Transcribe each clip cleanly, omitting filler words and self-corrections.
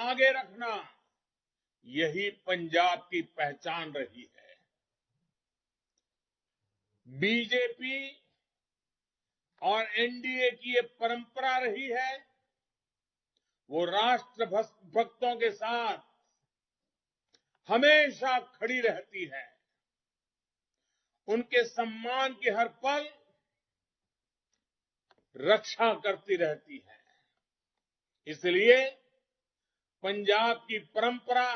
आगे रखना, यही पंजाब की पहचान रही है। बीजेपी और एनडीए की ये परंपरा रही है, वो राष्ट्र भक्तों के साथ हमेशा खड़ी रहती है, उनके सम्मान की हर पल रक्षा करती रहती है। इसलिए पंजाब की परंपरा,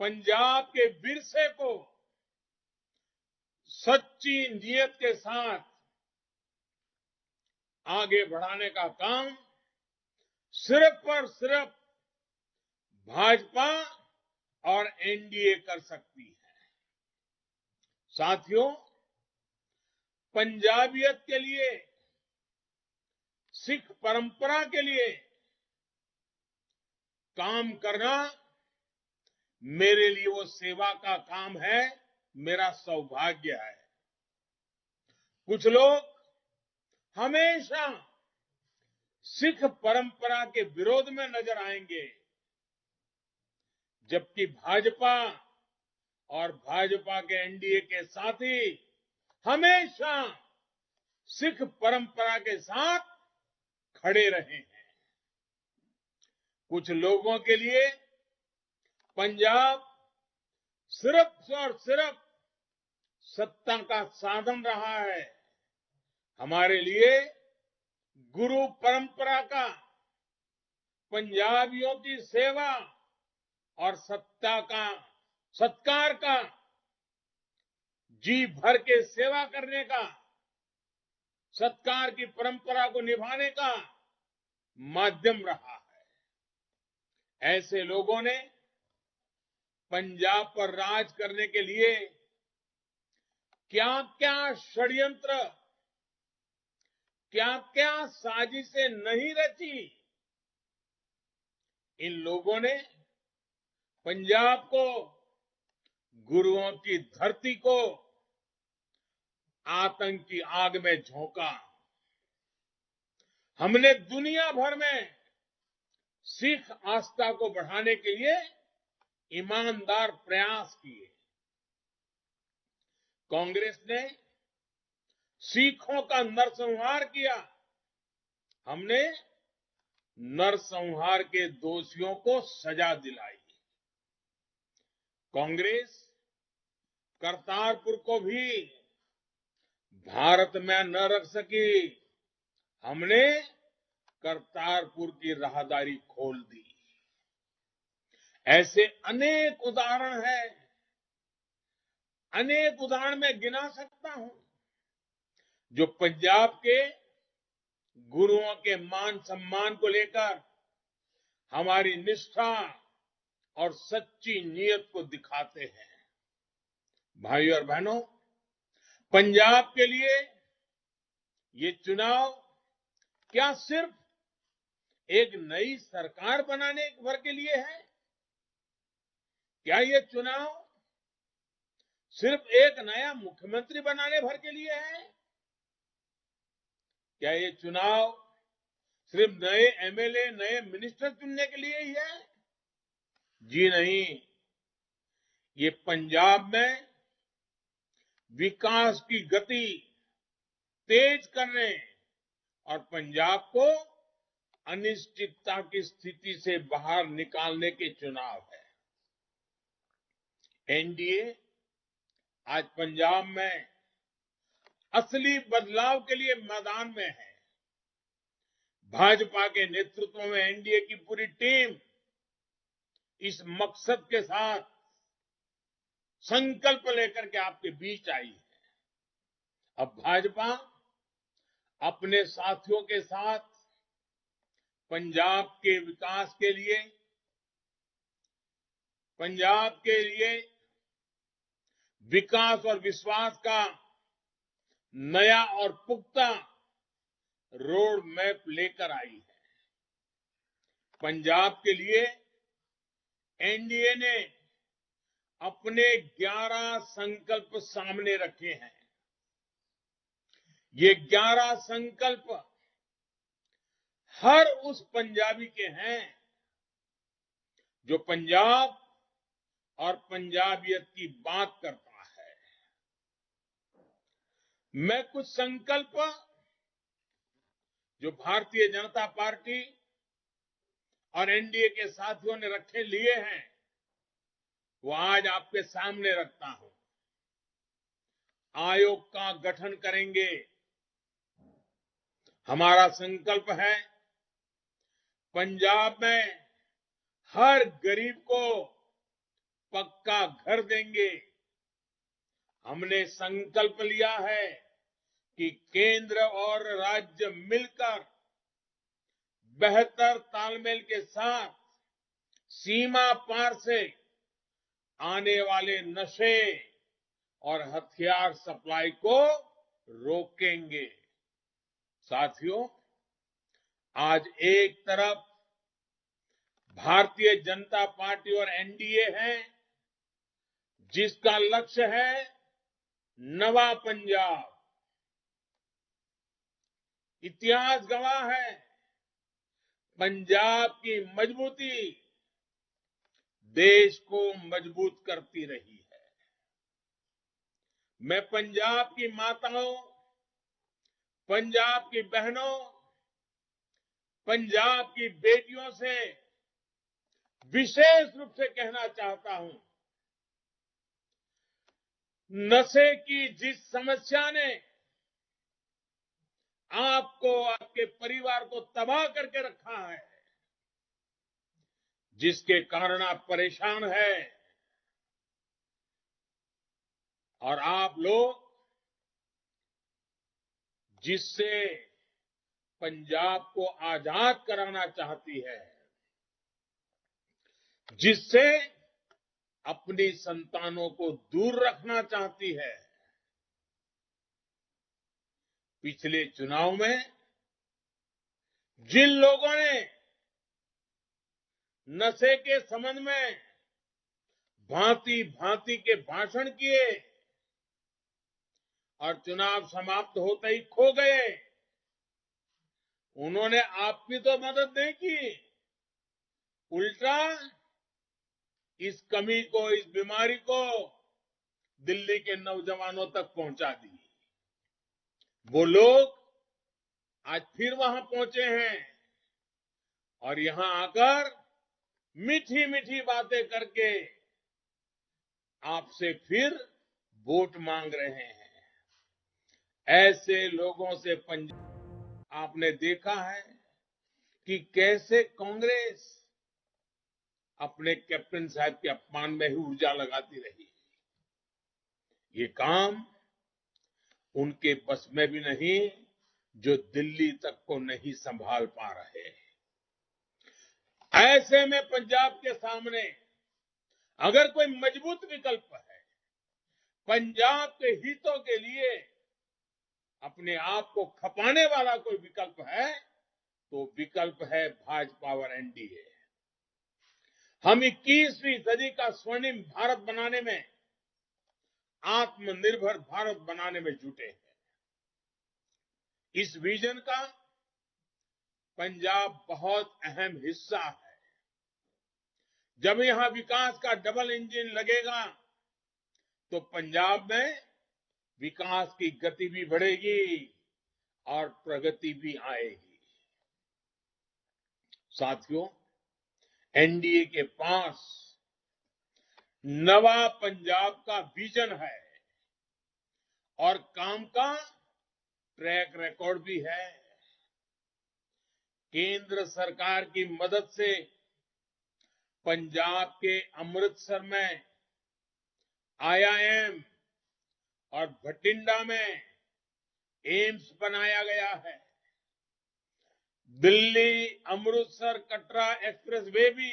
पंजाब के विरसे को सच्ची नीयत के साथ आगे बढ़ाने का काम सिर्फ और सिर्फ भाजपा और एनडीए कर सकती है। साथियों, पंजाबियत के लिए, सिख परंपरा के लिए काम करना मेरे लिए वो सेवा का काम है, मेरा सौभाग्य है। कुछ लोग हमेशा सिख परंपरा के विरोध में नजर आएंगे, जबकि भाजपा और भाजपा के एनडीए के साथी हमेशा सिख परंपरा के साथ खड़े रहे हैं। कुछ लोगों के लिए पंजाब सिर्फ और सिर्फ सत्ता का साधन रहा है। हमारे लिए गुरु परंपरा का, पंजाबियों की सेवा और सत्कार का, जी भर के सेवा करने का, सत्कार की परंपरा को निभाने का माध्यम रहा है। ऐसे लोगों ने पंजाब पर राज करने के लिए क्या क्या षड्यंत्र, क्या क्या साजिशें नहीं रची। इन लोगों ने पंजाब को, गुरुओं की धरती को आतंक की आग में झोंका। हमने दुनिया भर में सिख आस्था को बढ़ाने के लिए ईमानदार प्रयास किए। कांग्रेस ने सिखों का नरसंहार किया, हमने नरसंहार के दोषियों को सजा दिलाई। कांग्रेस करतारपुर को भी भारत में न रख सकी, हमने करतारपुर की राहदारी खोल दी। ऐसे अनेक उदाहरण हैं, अनेक उदाहरण मैं गिना सकता हूं, जो पंजाब के गुरुओं के मान सम्मान को लेकर हमारी निष्ठा और सच्ची नीयत को दिखाते हैं। भाइयों और बहनों, पंजाब के लिए ये चुनाव क्या सिर्फ एक नई सरकार बनाने भर के लिए है? क्या ये चुनाव सिर्फ एक नया मुख्यमंत्री बनाने भर के लिए है? क्या ये चुनाव सिर्फ नए एमएलए, नए मिनिस्टर चुनने के लिए ही है? जी नहीं, ये पंजाब में विकास की गति तेज करने और पंजाब को अनिश्चितता की स्थिति से बाहर निकालने के चुनाव है। एनडीए आज पंजाब में असली बदलाव के लिए मैदान में है। भाजपा के नेतृत्व में एनडीए की पूरी टीम इस मकसद के साथ संकल्प लेकर के आपके बीच आई है। अब भाजपा अपने साथियों के साथ पंजाब के विकास के लिए, पंजाब के लिए विकास और विश्वास का नया और पुख्ता रोड मैप लेकर आई है। पंजाब के लिए एनडीए ने अपने 11 संकल्प सामने रखे हैं। ये 11 संकल्प हर उस पंजाबी के हैं जो पंजाब और पंजाबियत की बात करता है। मैं कुछ संकल्प जो भारतीय जनता पार्टी और एनडीए के साथियों ने रखे लिए हैं, वो आज आपके सामने रखता हूं। आयोग का गठन करेंगे। हमारा संकल्प है पंजाब में हर गरीब को पक्का घर देंगे। हमने संकल्प लिया है कि केंद्र और राज्य मिलकर बेहतर तालमेल के साथ सीमा पार से आने वाले नशे और हथियार सप्लाई को रोकेंगे। साथियों, आज एक तरफ भारतीय जनता पार्टी और एनडीए है, जिसका लक्ष्य है नवा पंजाब। इतिहास गवाह है, पंजाब की मजबूती देश को मजबूत करती रही है। मैं पंजाब की माताओं, पंजाब की बहनों, पंजाब की बेटियों से विशेष रूप से कहना चाहता हूं, नशे की जिस समस्या ने आपको, आपके परिवार को तबाह करके रखा है, जिसके कारण आप परेशान हैं, और आप लोग जिससे पंजाब को आजाद कराना चाहती है, जिससे अपनी संतानों को दूर रखना चाहती है। पिछले चुनाव में जिन लोगों ने नशे के संबंध में भांति भांति के भाषण किए और चुनाव समाप्त होते ही खो गए, उन्होंने आपकी तो मदद नहीं की, उल्टा इस कमी को, इस बीमारी को दिल्ली के नौजवानों तक पहुंचा दी। वो लोग आज फिर वहां पहुंचे हैं और यहां आकर मीठी मीठी बातें करके आपसे फिर वोट मांग रहे हैं। ऐसे लोगों से पंजाब, आपने देखा है कि कैसे कांग्रेस अपने कैप्टन साहब के अपमान में ही ऊर्जा लगाती रही। ये काम उनके बस में भी नहीं, जो दिल्ली तक को नहीं संभाल पा रहे। ऐसे में पंजाब के सामने अगर कोई मजबूत विकल्प है, पंजाब के हितों के लिए अपने आप को खपाने वाला कोई विकल्प है, तो विकल्प है भाजपा और एनडीए। हम 21वीं सदी का स्वर्णिम भारत बनाने में, आत्मनिर्भर भारत बनाने में जुटे हैं। इस विजन का पंजाब बहुत अहम हिस्सा है। जब यहां विकास का डबल इंजन लगेगा, तो पंजाब में विकास की गति भी बढ़ेगी और प्रगति भी आएगी। साथियों, एनडीए के पास नवा पंजाब का विजन है और काम का ट्रैक रिकॉर्ड भी है। केंद्र सरकार की मदद से पंजाब के अमृतसर में आईआईएम और भटिंडा में एम्स बनाया गया है। दिल्ली अमृतसर कटरा एक्सप्रेस वे भी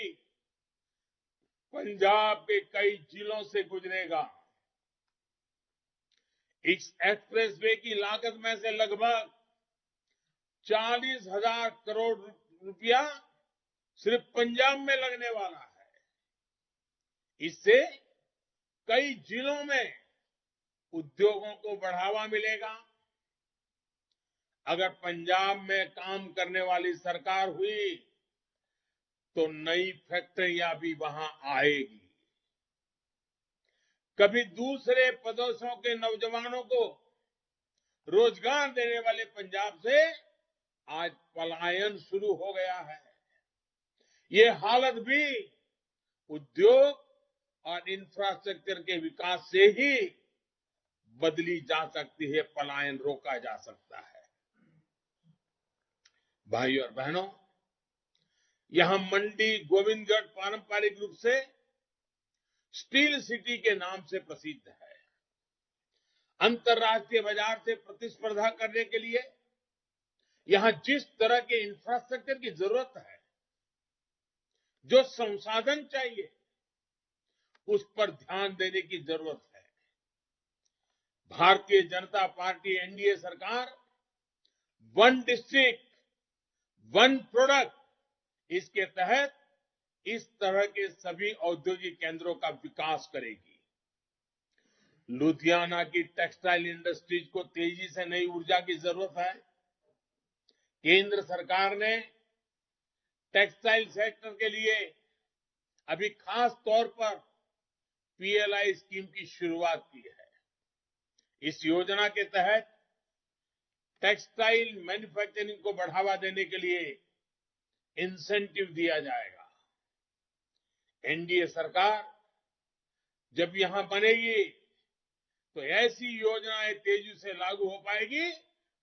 पंजाब के कई जिलों से गुजरेगा। इस एक्सप्रेस वे की लागत में से लगभग 40,000 करोड़ रुपया सिर्फ पंजाब में लगने वाला है। इससे कई जिलों में उद्योगों को बढ़ावा मिलेगा। अगर पंजाब में काम करने वाली सरकार हुई, तो नई फैक्ट्रियां भी वहां आएगी। कभी दूसरे प्रदेशों के नौजवानों को रोजगार देने वाले पंजाब से आज पलायन शुरू हो गया है। ये हालत भी उद्योग और इंफ्रास्ट्रक्चर के विकास से ही बदली जा सकती है, पलायन रोका जा सकता है। भाइयों और बहनों, यहां मंडी गोविंदगढ़ पारंपरिक रूप से स्टील सिटी के नाम से प्रसिद्ध है। अंतर्राष्ट्रीय बाजार से प्रतिस्पर्धा करने के लिए यहां जिस तरह के इंफ्रास्ट्रक्चर की जरूरत है, जो संसाधन चाहिए, उस पर ध्यान देने की जरूरत है। भारतीय जनता पार्टी एनडीए सरकार वन डिस्ट्रिक्ट वन प्रोडक्ट इसके तहत इस तरह के सभी औद्योगिक केंद्रों का विकास करेगी। लुधियाना की टेक्सटाइल इंडस्ट्रीज को तेजी से नई ऊर्जा की जरूरत है। केंद्र सरकार ने टेक्सटाइल सेक्टर के लिए अभी खास तौर पर पीएलआई स्कीम की शुरुआत की है। इस योजना के तहत टेक्सटाइल मैन्युफैक्चरिंग को बढ़ावा देने के लिए इंसेंटिव दिया जाएगा। एनडीए सरकार जब यहां बनेगी तो ऐसी योजनाएं तेजी से लागू हो पाएगी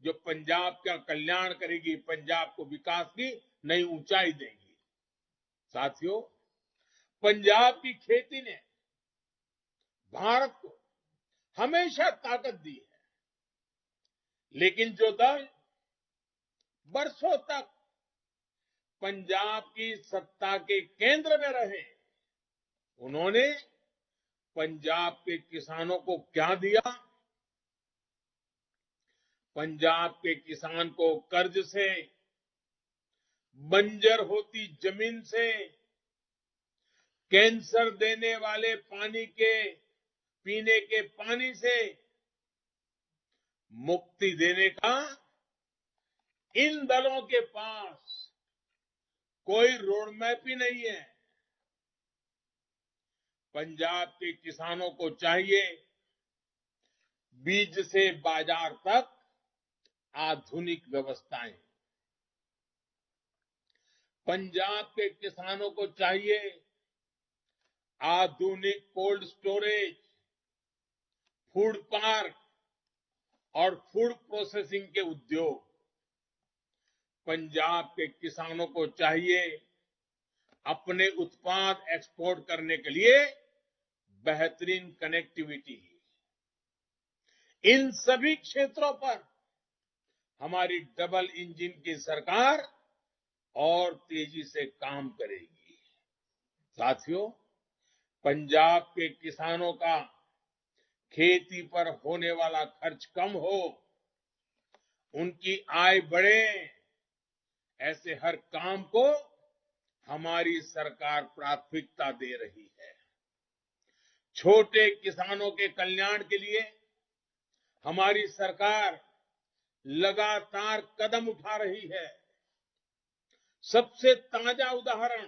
जो पंजाब का कल्याण करेगी, पंजाब को विकास की नई ऊंचाई देगी। साथियों, पंजाब की खेती ने भारत को हमेशा ताकत दी है, लेकिन जो दल बरसों तक पंजाब की सत्ता के केंद्र में रहे, उन्होंने पंजाब के किसानों को क्या दिया? पंजाब के किसान को कर्ज से, बंजर होती जमीन से, कैंसर देने वाले पानी के पीने के पानी से मुक्ति देने का इन दलों के पास कोई रोड मैप ही नहीं है। पंजाब के किसानों को चाहिए बीज से बाजार तक आधुनिक व्यवस्थाएं। पंजाब के किसानों को चाहिए आधुनिक कोल्ड स्टोरेज, फूड पार्क और फूड प्रोसेसिंग के उद्योग। पंजाब के किसानों को चाहिए अपने उत्पाद एक्सपोर्ट करने के लिए बेहतरीन कनेक्टिविटी। इन सभी क्षेत्रों पर हमारी डबल इंजन की सरकार और तेजी से काम करेगी। साथियों, पंजाब के किसानों का खेती पर होने वाला खर्च कम हो, उनकी आय बढ़े, ऐसे हर काम को हमारी सरकार प्राथमिकता दे रही है। छोटे किसानों के कल्याण के लिए हमारी सरकार लगातार कदम उठा रही है। सबसे ताजा उदाहरण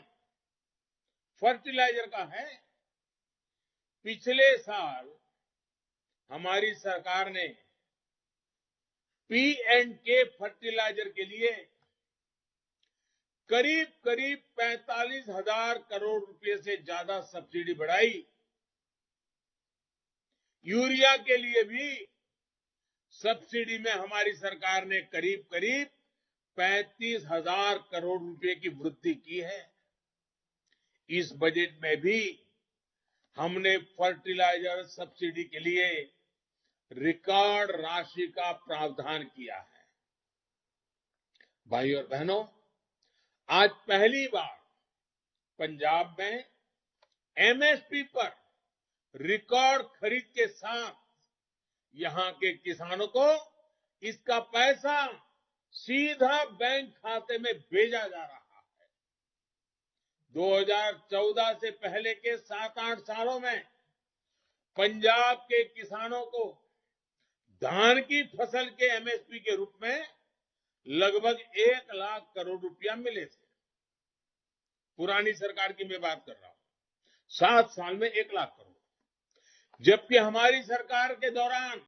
फर्टिलाइजर का है। पिछले साल हमारी सरकार ने पी&के फर्टिलाइजर के लिए करीब करीब 45,000 करोड़ रुपए से ज्यादा सब्सिडी बढ़ाई। यूरिया के लिए भी सब्सिडी में हमारी सरकार ने करीब करीब 35,000 करोड़ रुपए की वृद्धि की है। इस बजट में भी हमने फर्टिलाइजर सब्सिडी के लिए रिकॉर्ड राशि का प्रावधान किया है। भाइयों और बहनों, आज पहली बार पंजाब में एमएसपी पर रिकॉर्ड खरीद के साथ यहां के किसानों को इसका पैसा सीधा बैंक खाते में भेजा जा रहा है। 2014 से पहले के 7-8 सालों में पंजाब के किसानों को धान की फसल के एमएसपी के रूप में लगभग 1 लाख करोड़ रुपया मिले थे। पुरानी सरकार की मैं बात कर रहा हूं। 7 साल में 1 लाख करोड़, जबकि हमारी सरकार के दौरान